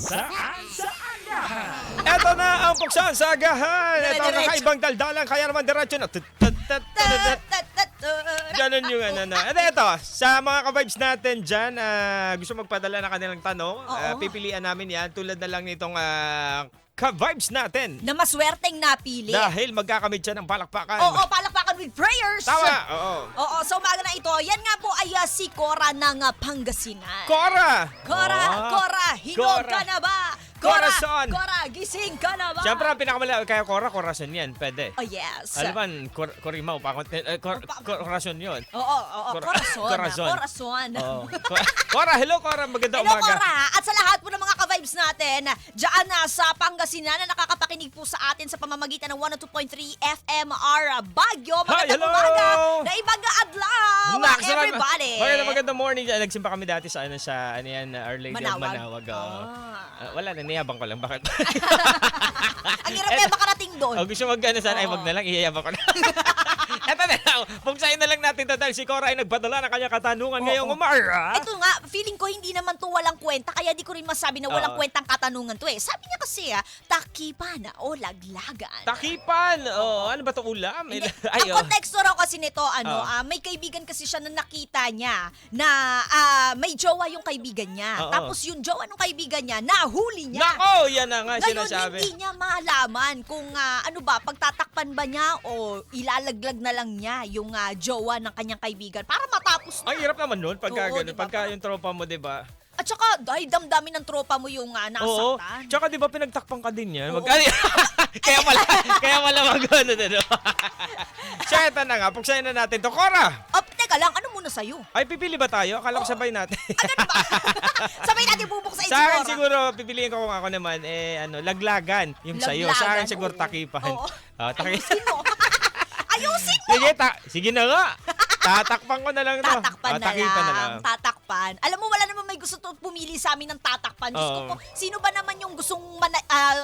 Puksaan sa Agahan. Eto na ang Puksaan sa Agahan. Ito ang kakaibang daldalan, kaya naman diretso na. Ganun yung ano na. At ito, sa mga ka-vibes natin dyan, gusto magpadala ng kanilang tanong, pipilian namin yan tulad na lang nitong ka-vibes natin. Na maswerteng napili. Dahil magkakamit siya ng palakpakan. Oo, palakpakan with prayers. Tama, oo. Oo, so umaga na ito. Yan nga po ay si Cora ng Pangasinan. Cora! Cora, hinog ka na ba? Corazon! Cora, gising ka na ba? Siyempre, ang pinakamalaki kaya Cora, Corazon yan. Pwede. Oh, yes. Alam mo, Corimaw, Corazon yun. Oo, Corazon. Cora, hello Cora, magandang Hello, umaga. Cora. At sa lahat po ng mga ka-vibes natin, dyan na sa Pangasinan na nakakapakinig po sa atin sa pamamagitan ng 102.3 FMR Baguio. Magandang hello! umaga. Naibaga adlaw, everybody. Magandang morning. Nagsimpa kami dati sa Our Lady of Manawag. Wala na, niyabang ko lang. Bakit? Ang hirap kaya makarating doon. Gusto mag-ano sana, ay wag na lang, iyayabang ko na. Eto na lang, pugsayin na lang natin dahil si Cora ay nagpadala ng kanyang katanungan ngayong umaga. Ito nga, feeling ko hindi naman to walang kwenta, kaya di ko rin masabi na walang kwentang katanungan to eh. Sabi niya kasi takipan o laglagan. Takipan! Ano ba ito ulam? Ang konteksto raw kasi nito, may kaibigan kasi siya na nakita niya na may jowa yung kaibigan niya. Tapos yung jowa ng kaibigan niya, nahuli niya. Nako, yan na nga sinasabi. Ngayon, hindi niya malaman kung pagtatakpan ba niya o ilalaglag na lang niya yung jowa ng kanyang kaibigan para matapos na. Ang hirap naman nun pagka Oo, ganun. diba? Pagka yung tropa mo, di ba? At saka, dahil damdamin ng tropa mo yung Oo. nasaktan. Tsaka di ba pinagtakpan ka din yan? Oo. Kaya pala mag-ano din. So, eto na nga. Pugsayin na natin to. Cora! Teka lang, ano muna sa'yo? Ay, pipili ba tayo? Akala ko sabay natin. Ano ba? Sabay natin bubuksain Sa akin siguro. siguro, pipiliin ko kung ako naman, laglagan. Yung sa'yo. Sa akin siguro Oo. takipan. Oo. Takipan. Ayusin mo. Ayusin mo. Sige na nga. Tatakpan ko na lang to. Tatakpan na Takipan lang. Tatakpan. Alam mo, wala naman may gusto to pumili sa amin ng tatakpan. Gusto ko, sino ba naman yung gustong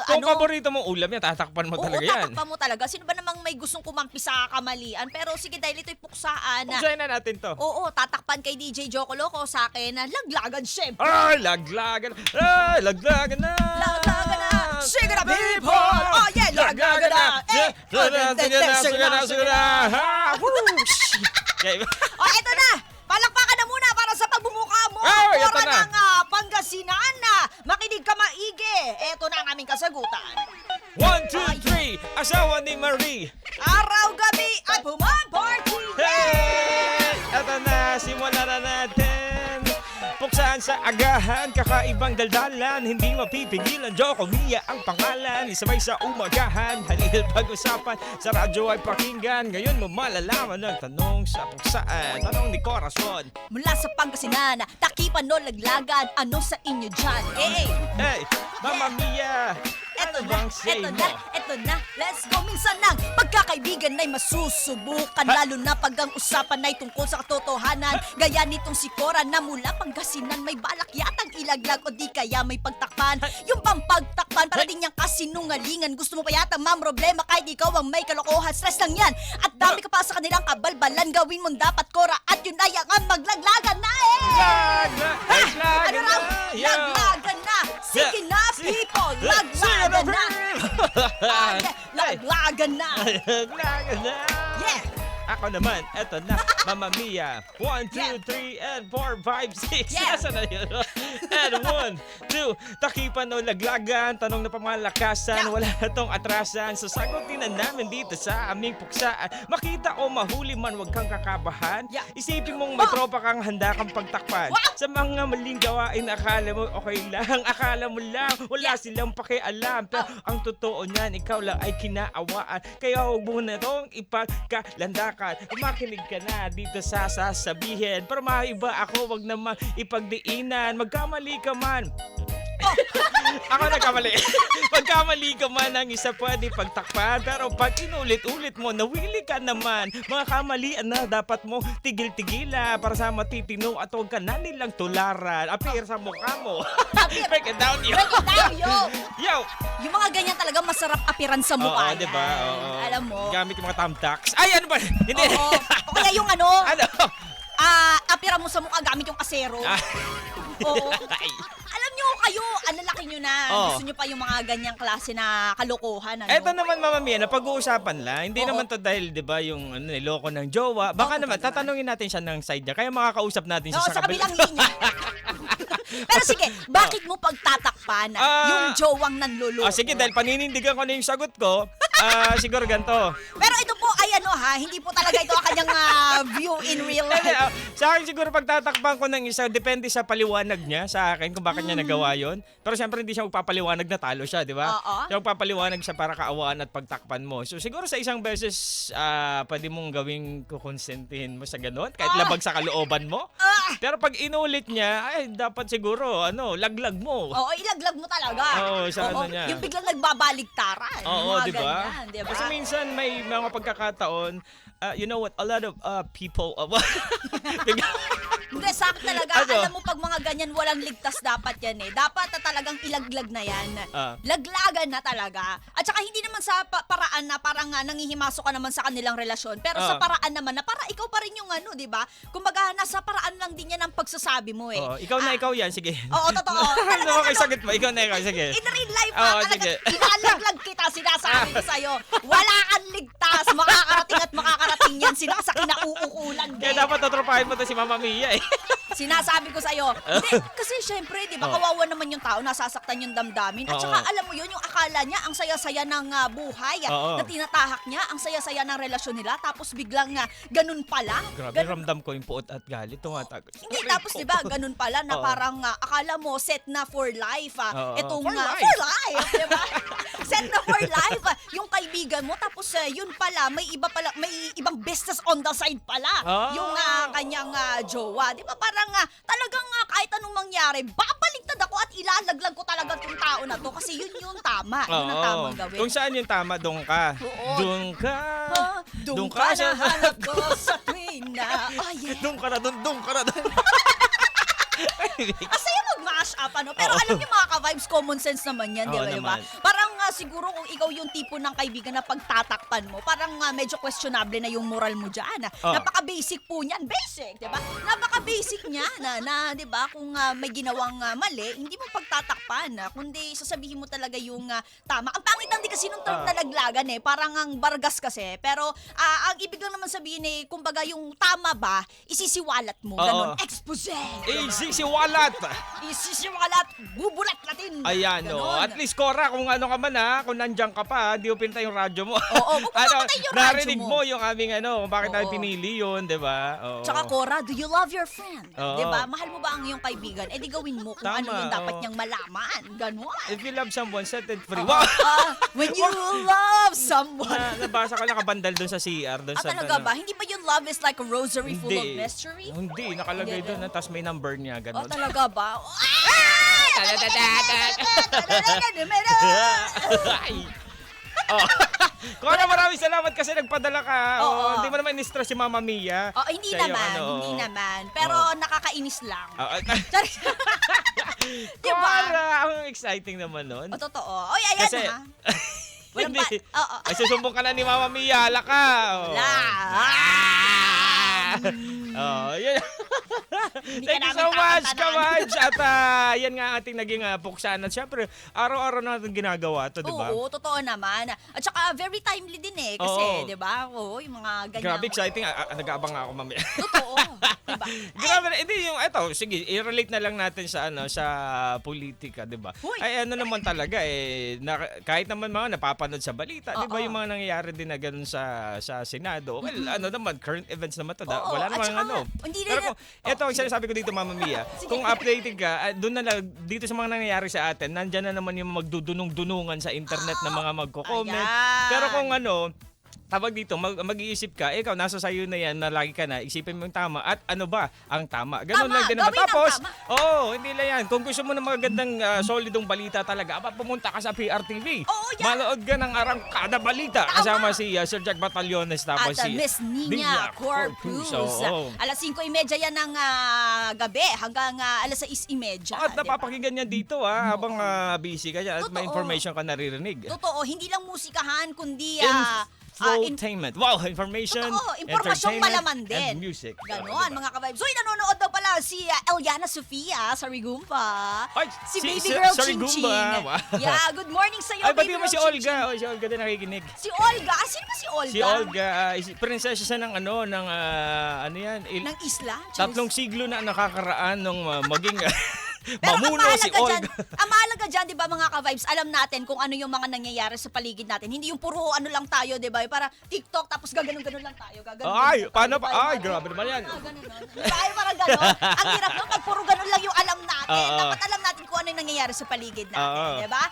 Kung paborito mong ulam yan, tatakpan mo talaga yan. tatakpan mo talaga. Sino ba namang may gustong kumampi sa kamalian? Pero sige, dahil ito'y puksaan. Pugsayin na natin to. Oo, tatakpan kay DJ Joko Loco sa akin. Laglagan, syempre. Ay, laglagan. Ay, laglagan na. Laglagan na. Sige na, people. Oh, yeah, laglagan na. Sige na. Eto na. Palakpakan na muna para sa pagbumuka mo. Ito Cora na. ng Pangasinan na. Makinig ka maigi. Eto na ang aming kasagutan. 1, 2, 3. Asawa ni Marie. Araw-gabi ay pumaparty. Hey! Ito na, simulan na natin. Puksaan sa agahan, kakaibang daldalan, hindi mapipigilan, Joko Mia ang pangalan, isabay sa umagahan, halil pag-usapan, sa radyo ay pakinggan, ngayon mo malalaman ng tanong sa puksaan, tanong ni Corazon. Mula sa Pangasinan, takipan o laglagan, ano sa inyo dyan? Hey, Mama Mia, ano bang say mo? Eto na, let's go. Minsan ng pagkakaibigan ay masusubukan, lalo na pag ang usapan ay tungkol sa katotohanan. Gaya nitong si Cora na mula Pangasinan may balak yatang ilaglag o di kaya may pagtakpan. Yung pampagtakpan para din niyang kasinungalingan. Gusto mo pa yata problema kahit ikaw ang may kalokohan. Stress lang yan. At dami ka pa sa kanilang kabalbalan. Gawin mo dapat, Cora, at yun ay ang maglaglagan na Laglagan na! Laglagan na! Sige na, people! Laglagan na! Laglagan na! Laglagan na! Yeah! Ako naman, eto na, Mama Mia. 1, 2, 3, and 4, 5, 6. Yeah. Nasaan na yun? And 1, 2, takipan o laglagan, tanong na pamalakasan, wala na tong atrasan. So sagutin na namin dito sa aming puksaan. Makita o mahuli man, huwag kang kakabahan. Yeah. Isipin mong may tropa kang handa kang pagtakpan. Sa mga maling gawain, akala mo okay lang, akala mo lang, wala silang pakialam. Pero ang totoo niyan, ikaw lang ay kinaawaan. Kaya huwag mo na tong ipagkalandakan. Makinig ka na dito sa sasabihin. Pero maiba ako, wag naman ipagdiinan. Magkamali ka man. Ako nagkamali. Pagkamali ka man ang isa pwede pagtakpan. Pero pag inulit-ulit mo, nawili ka naman. Mga kamalian na dapat mo tigil-tigila para sa matitino at huwag ka na nilang tularan. Appear sa mukha mo. Break it down, yo. Break it down, yo! Yo! Yung mga ganyan talaga masarap apiran sa mukha. Oo, diba? Oo. Alam mo. Gamit yung mga thumbtacks. Ay, ano ba? Hindi. Oo. O kaya yung ano, Ano? apiran mo sa mukha gamit yung kasero. Ah. Oo. Ay. Alam nyo, kayo, alalaki nyo na. Oo. Gusto nyo pa yung mga ganyang klase na kalokohan, ano? Eto naman, Mama Mia, napag-uusapan lang. Hindi Oo. naman to dahil, di ba, yung niloko ng jowa. Baka Oo, naman, totoo naman. tatanungin natin siya ng side niya. Kaya makakausap natin siya Oo, sa kabilang linya. Pero sige, bakit mo pagtatakpan yung jowang nanluloko? Sige, dahil paninindigan ko na yung sagot ko, siguro ganito. Pero ito po ay ano ha, hindi po talaga ito ang kanyang view in real Hindi, life. sa akin siguro pagtatakpan ko ng isa, depende sa paliwanag niya sa akin kung bakit niya nagawa yon. Pero siyempre hindi siya magpapaliwanag na talo siya, di ba? Oo. Siya magpapaliwanag siya para kaawaan at pagtakpan mo. So siguro sa isang beses, pwede mong gawing kukonsentihin mo sa ganun, kahit labag sa kalooban mo. Pero pag inulit niya, ay dapat siguro, laglag mo. Oo, ilaglag mo talaga. Oo, sa ano niya. Yung biglang nagbabaligtaran. Oo, mga di ba? ganyan, di ba? Kasi minsan may mga pagkakataon, you know what, a lot of people, Hindi, sa akin talaga, Ano? alam mo pag mga ganyan, walang ligtas dapat yan eh. Dapat na talagang ilaglag na yan. Laglagan na talaga. At saka hindi naman sa paraan na parang nangihimasok ka naman sa kanilang relasyon. Pero sa paraan naman na para ikaw pa rin yung di ba? Kumbaga, nasa paraan lang din yan ang pagsasabi mo eh. ikaw na ikaw yan, sige. Oo, totoo. Ano mo kay sagot mo? Ikaw na ikaw, sige. In real life, Oo, talaga, sige. ilalaglag kita, sinasabi ko sa'yo. Wala kang ligtas. Makakarating at makakarating yan sila sa kinauukulan. Kaya dapat tatropahin mo to si Mama Mia eh. Sinasabi ko sa'yo. Hindi, kasi syempre, di ba, kawawa naman yung tao, nasasaktan yung damdamin. At saka, alam mo yun, yung akala niya, ang saya-saya ng buhay, na tinatahak niya, ang saya-saya ng relasyon nila, tapos biglang ganun pala. Grabe, ramdam ko yung puot at galit. Tumatag. Hindi, tapos di ba, ganun pala na parang akala mo set na for life. Itong For life. for life, di ba? Set na for life. Yung kaibigan mo, tapos yun pala, may ibang business on the side pala. Yung kanyang jowa. Di ba, parang talagang kahit anong mangyari, babaliktad ako at ilalaglag ko talaga tong tao na to kasi yun yung tama. Yun ang tamang gawin. Kung saan yung tama, doon ka. Oo. Doon ka. Doon ka na hanap ko sa tuwing na. Oh, yeah. Doon ka na, doon ka na. Asaya mag-mash up, Pero alam niyo mga ka-vibes, common sense naman yan, di Oo ba? Diba? naman. Parang siguro kung ikaw yung tipo ng kaibigan na pagtatakpan mo, parang medyo questionable na yung moral mo dyan. Napaka-basic po niyan. Basic, di ba? Napaka-basic niya na di ba? Kung may ginawang mali, hindi mo pagtatakpan. Kundi sasabihin mo talaga yung tama. Ang pangit lang din kasi nung term na laglagan Parang ang bargas kasi. Pero ang ibig lang naman sabihin kumbaga yung tama ba, isisiwalat mo. Ganon. Expose. Sisiwalat. Isisiwalat, bubulat natin. Ayan, Ganon. At least, Cora, kung ano ka man kung nandiyan ka pa, di upinta yung radyo mo. Oo, magpapatay yung radyo narinig mo. mo yung aming kung bakit tayo Oo. pinili yun, di ba? Oo. Tsaka Cora, do you love your friend? Oo. Diba? Mahal mo ba ang iyong kaibigan? Di gawin mo kung Tama, ano yung dapat oo. niyang malaman. Ganon. If you love someone, set it free. Oo. When you love someone. Nabasa ko lang kabandal doon sa CR. Doon sa, Talaga ba? Hindi ba yung love is like a rosary full of mystery? Hindi, nakalagay Hindi, doon. Tapos may number niya, Oh, gano'n. talaga ba? Ay! Cora, maraming salamat kasi nagpadala ka. Oo. Hindi mo naman in-stress si Mama Mia. Oh, hindi Siya yung naman, ano, hindi naman. Pero nakakainis lang. Diba? Cora, ang exciting naman nun. O, totoo. Oy, ayan Kasi, ha. Walang hindi. Oo. Ay, susumbong ka na ni Mama Mia. Hala ka. Wala. Yun. Hindi Thank ka you so namin much, tatantanan. Kamaj. At yan nga ang ating naging puksaan. At syempre, araw-araw natin ginagawa to, di ba? Oo, totoo naman. At saka very timely din kasi, Oo. 'di ba? Oo, yung mga ganyan. Grabe exciting. Nag-aabang nga ako mamaya. Totoo. 'Di ba? Grabe, hindi yung sige, i-relate na lang natin sa sa politika, 'di ba? Hoy. Ay ano naman talaga kahit naman mga napapanood sa balita, 'di ba, Oo. yung mga nangyayari din na ganun sa Senado. Well, ano naman current events naman to. Oo, Wala at namang saka, ano. hindi Pero rin- kung ito ang sinasabi ko dito, Mama Mia, kung updated ka, doon na lang dito sa mga nangyayari sa atin, nandiyan na naman yung magdudunong-dunungan sa internet na mga magko-comment. Ayan. Pero kung tawag dito, mag-iisip ka, ikaw, nasa sayo na yan, na lagi ka na, isipin mo yung tama, at ano ba ang tama. Ganun Tama, lang din naman. gawin ang Tapos, tama. hindi lang yan. Kung gusto mo ng magandang solidong balita talaga, pumunta ka sa PRTV. Oo, yan. Manood ka ng Arangkada Balita. Tama. Kasama si Sir Jack Batallones, tapos At si Miss Nina Corpus. Oo. Alas 5:30 yan ng gabi hanggang alas 6:30. At di ba? napapakinggan yan dito habang busy ka dyan at may Totoo. information ka naririnig. Totoo, hindi lang musikahan kundi Infotainment. Wow, information, Totoo, impormasyong entertainment, malaman din. and music. Ganon, mga ka-vibes. Uy, nanonood daw pala si Eliana Sofia sa Rigumpa. Ay, Si baby girl sorry, Ching Ching. Gumba. Wow. Yeah, good morning sa'yo, Ay, baby ba't mo girl si Ching Olga? Ching. Oh, si Olga din nakikinig. Si Olga? Sino ba si Olga? Si Olga, prinsesa siya ng ano yan? Ng isla? Tatlong siglo na nakakaraan nung maging Pero mamuno si Olga. ang mahalaga dyan, di ba mga ka-vibes, alam natin kung ano yung mga nangyayari sa paligid natin. Hindi yung puro ano lang tayo, di ba? Para TikTok, tapos gaganon-ganon lang tayo. Ay, paano pa? Ay, grabe naman yan. Di ba? Ay, parang ganon. Ang hirap nun, pag puro ganon lang yung alam natin. Oo. Dapat alam natin kung ano yung nangyayari sa paligid natin, Oo. di ba?